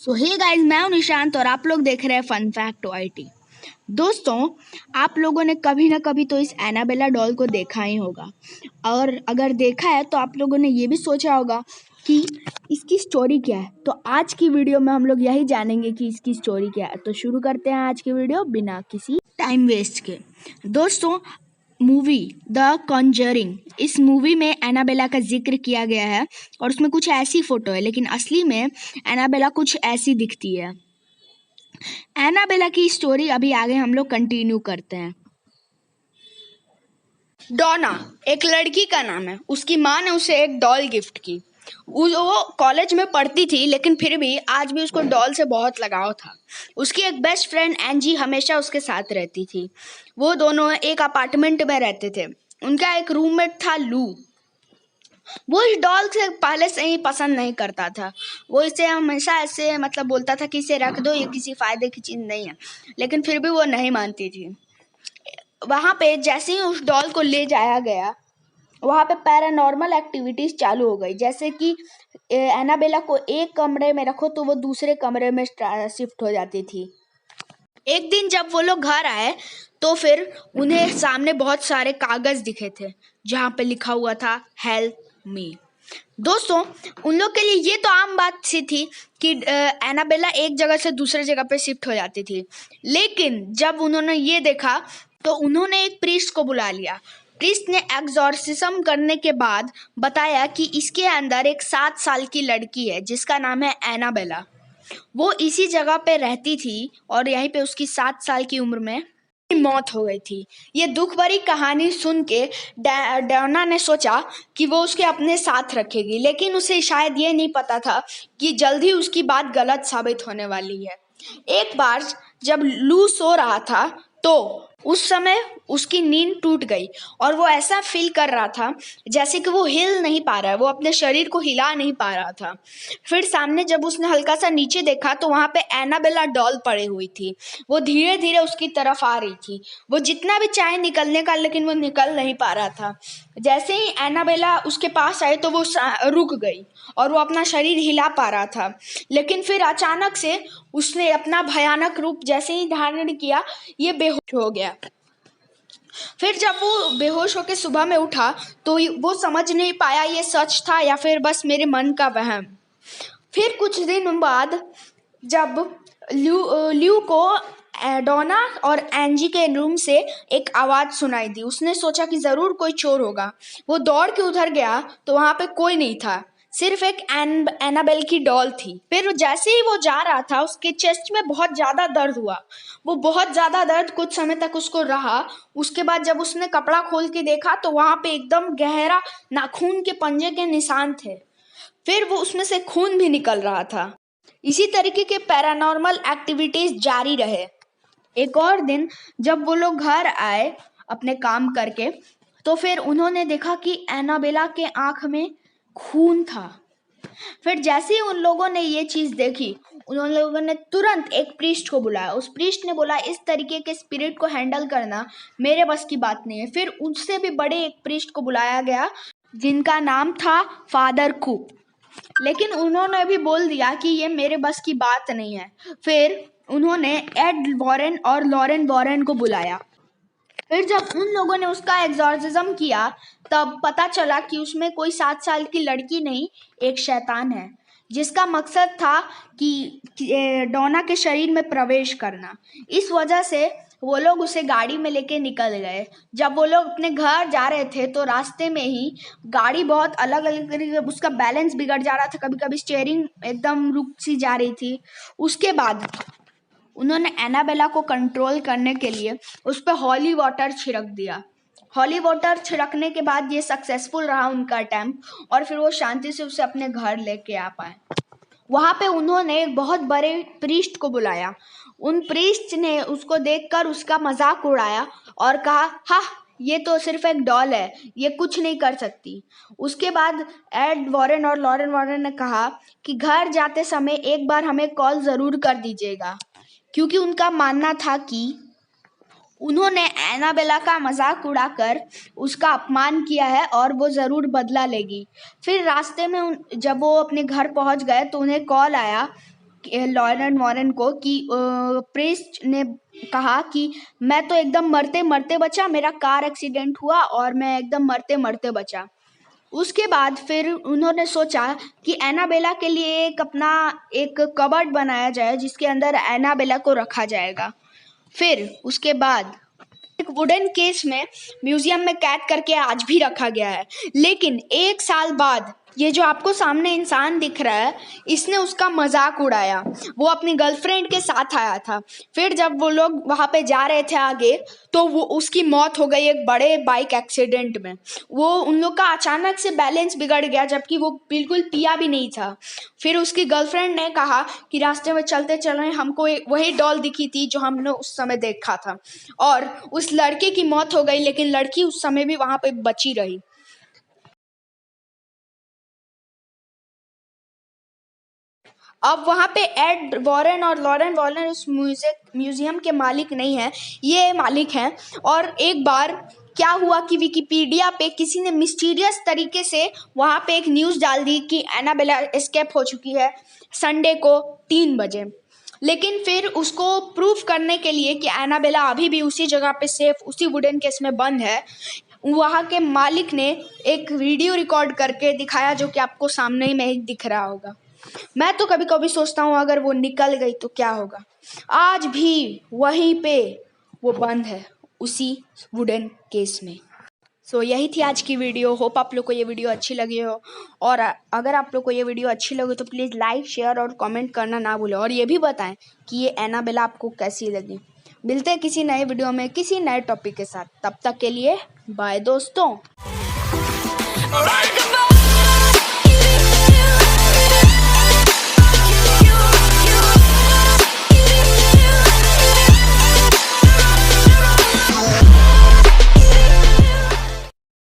सो hey guys, मैं हूं निशांत और आप लोग देख रहे हैं फन फैक्ट आईटी। दोस्तों, आप लोगों ने कभी ना कभी तो इस एनाबेला डॉल को देखा ही होगा, और अगर देखा है तो आप लोगों ने ये भी सोचा होगा कि इसकी स्टोरी क्या है। तो आज की वीडियो में हम लोग यही जानेंगे कि इसकी स्टोरी क्या है। तो शुरू करते हैं आज की वीडियो बिना किसी टाइम वेस्ट के। दोस्तों, मूवी द कॉन्जरिंग, इस मूवी में एनाबेला का जिक्र किया गया है और उसमें कुछ ऐसी फोटो है, लेकिन असली में एनाबेला कुछ ऐसी दिखती है। एनाबेला की स्टोरी अभी आगे हम लोग कंटिन्यू करते हैं। डोना एक लड़की का नाम है। उसकी माँ ने उसे एक डॉल गिफ्ट की। वो कॉलेज में पढ़ती थी, लेकिन फिर भी आज भी उसको डॉल से बहुत लगाव था। उसकी एक बेस्ट फ्रेंड एंजी हमेशा उसके साथ रहती थी। वो दोनों एक अपार्टमेंट में रहते थे। उनका एक रूममेट था लू। वो इस डॉल से पहले से ही पसंद नहीं करता था। वो इसे हमेशा ऐसे बोलता था कि इसे रख दो, ये किसी फायदे की चीज़ नहीं है, लेकिन फिर भी वो नहीं मानती थी। वहाँ पे जैसे ही उस डॉल को ले जाया गया, वहाँ पे पैरानॉर्मल एक्टिविटीज चालू हो गई। जैसे कि एनाबेला को एक कमरे में रखो तो वो दूसरे कमरे में शिफ्ट हो जाती थी। एक दिन जब वो लोग घर आए तो फिर उन्हें सामने बहुत सारे कागज दिखे थे, जहाँ पे लिखा हुआ था हेल्प मी। दोस्तों, उन लोग के लिए ये तो आम बात सी थी कि एनाबेला एक जगह से दूसरे जगह पे शिफ्ट हो जाती थी, लेकिन जब उन्होंने ये देखा तो उन्होंने एक प्रीस्ट को बुला लिया। प्रीस्ट ने एक्सॉर्सिज्म करने के बाद बताया कि इसके अंदर एक 7 साल की लड़की है जिसका नाम है एनाबेला। वो इसी जगह पे रहती थी और यहीं पे उसकी 7 साल की उम्र में मौत हो गई थी। ये दुख भरी कहानी सुन के डोना ने सोचा कि वो उसके अपने साथ रखेगी, लेकिन उसे शायद ये नहीं पता था कि जल्द ही उसकी बात गलत साबित होने वाली है। एक बार जब लू सो रहा था तो उस समय उसकी नींद टूट गई और वो ऐसा फील कर रहा था जैसे कि वो हिल नहीं पा रहा है, वो अपने शरीर को हिला नहीं पा रहा था। फिर सामने जब उसने हल्का सा नीचे देखा तो वहाँ पे एनाबेला डॉल पड़ी हुई थी। वो धीरे धीरे उसकी तरफ आ रही थी। वो जितना भी चाहे निकलने का, लेकिन वो निकल नहीं पा रहा था। जैसे ही एनाबेला उसके पास आई तो वो रुक गई और वो अपना शरीर हिला पा रहा था, लेकिन फिर अचानक से उसने अपना भयानक रूप जैसे ही धारण किया, ये बेहोश हो गया। फिर जब वो बेहोश होकर सुबह में उठा तो वो समझ नहीं पाया ये सच था या फिर बस मेरे मन का वहम। फिर कुछ दिन बाद जब ल्यू को डोना और एंजी के रूम से एक आवाज़ सुनाई दी। उसने सोचा कि ज़रूर कोई चोर होगा। वो दौड़ के उधर गया तो वहाँ पे कोई नहीं था, सिर्फ एक एनाबेल की डॉल थी। फिर जैसे ही वो जा रहा था उसके चेस्ट में बहुत ज़्यादा दर्द हुआ। वो बहुत ज़्यादा दर्द कुछ समय तक उसको रहा। उसके बाद जब उसने कपड़ा खोल के देखा तो वहाँ पे एकदम गहरा नाखून के पंजे के निशान थे। फिर वो उसमें से खून भी निकल रहा था। इसी तरीके के पैरानॉर्मल एक्टिविटीज जारी रहे। एक और दिन जब वो लोग घर आए अपने काम करके, तो फिर उन्होंने देखा कि एनाबेला के आंख में खून था। फिर जैसे ही उन लोगों ने ये चीज देखी, उन लोगों ने तुरंत एक प्रीस्ट को बुलाया। उस प्रीस्ट ने बोला, इस तरीके के स्पिरिट को हैंडल करना मेरे बस की बात नहीं है। फिर उससे भी बड़े एक प्रीस्ट को बुलाया गया जिनका नाम था फादर कूप, लेकिन उन्होंने भी बोल दिया कि ये मेरे बस की बात नहीं है। फिर उन्होंने एड वॉरेन और लॉरेन वॉरेन को बुलाया। फिर जब उन लोगों ने उसका एग्जॉर्सिज्म किया तब पता चला कि उसमें कोई 7 साल की लड़की नहीं, एक शैतान है जिसका मकसद था कि डोना के शरीर में प्रवेश करना। इस वजह से वो लोग उसे गाड़ी में लेके निकल गए। जब वो लोग अपने घर जा रहे थे तो रास्ते में ही गाड़ी बहुत अलग अलग तरीके, उसका बैलेंस बिगड़ जा रहा था, कभी कभी स्टीयरिंग एकदम रुक सी जा रही थी। उसके बाद उन्होंने एनाबेला को कंट्रोल करने के लिए उस पर हॉली वाटर छिड़क दिया। हॉली वाटर छिड़कने के बाद ये सक्सेसफुल रहा उनका अटेम्प्ट, और फिर वो शांति से उसे अपने घर लेके आ पाए। वहाँ पे उन्होंने एक बहुत बड़े प्रीस्ट को बुलाया। उन प्रीस्ट ने उसको देखकर उसका मजाक उड़ाया और कहा, हाँ, ये तो सिर्फ एक डॉल है, ये कुछ नहीं कर सकती। उसके बाद एड वॉरेन और लॉरेन वॉरेन ने कहा कि घर जाते समय एक बार हमें कॉल ज़रूर कर दीजिएगा, क्योंकि उनका मानना था कि उन्होंने एनाबेला का मजाक उड़ाकर उसका अपमान किया है और वो ज़रूर बदला लेगी। फिर रास्ते में जब वो अपने घर पहुंच गए तो उन्हें कॉल आया लॉरेन वॉरेन को कि प्रीस्ट ने कहा कि मैं तो एकदम मरते मरते बचा, मेरा कार एक्सीडेंट हुआ और मैं एकदम मरते मरते बचा। उसके बाद फिर उन्होंने सोचा कि एनाबेला के लिए एक कबर्ड बनाया जाए जिसके अंदर एनाबेला को रखा जाएगा। फिर उसके बाद एक वुडन केस में म्यूजियम में कैद करके आज भी रखा गया है। लेकिन 1 साल बाद ये जो आपको सामने इंसान दिख रहा है, इसने उसका मजाक उड़ाया। वो अपनी गर्लफ्रेंड के साथ आया था। फिर जब वो लोग वहाँ पे जा रहे थे आगे, तो वो उसकी मौत हो गई एक बड़े बाइक एक्सीडेंट में। वो उन लोग का अचानक से बैलेंस बिगड़ गया, जबकि वो बिल्कुल पिया भी नहीं था। फिर उसकी गर्लफ्रेंड ने कहा कि रास्ते में चलते चले हमको वही डॉल दिखी थी जो हमने उस समय देखा था, और उस लड़के की मौत हो गई, लेकिन लड़की उस समय भी वहाँ पे बची रही। अब वहाँ पे एड वॉरेन और लॉरेन वॉरेन उस म्यूजियम के मालिक नहीं हैं, ये मालिक हैं। और एक बार क्या हुआ कि विकिपीडिया पे किसी ने मिस्टीरियस तरीके से वहाँ पे एक न्यूज़ डाल दी कि एनाबेला एस्केप हो चुकी है संडे को 3 बजे। लेकिन फिर उसको प्रूफ करने के लिए कि एनाबेला अभी भी उसी जगह पे सेफ उसी वुडन केस में बंद है, वहाँ के मालिक ने एक वीडियो रिकॉर्ड करके दिखाया, जो कि आपको सामने ही में ही दिख रहा होगा। मैं तो कभी कभी सोचता हूँ अगर वो निकल गई तो क्या होगा। आज भी वहीं पे वो बंद है उसी वुडन केस में। सो यही थी आज की वीडियो। होप आप लोग को ये वीडियो अच्छी लगी हो, और अगर आप लोग को ये वीडियो अच्छी लगे तो प्लीज़ लाइक शेयर और कमेंट करना ना भूलें, और ये भी बताएं कि ये एनाबेला आपको कैसी लगी। मिलते हैं किसी नए वीडियो में किसी नए टॉपिक के साथ। तब तक के लिए बाय दोस्तों।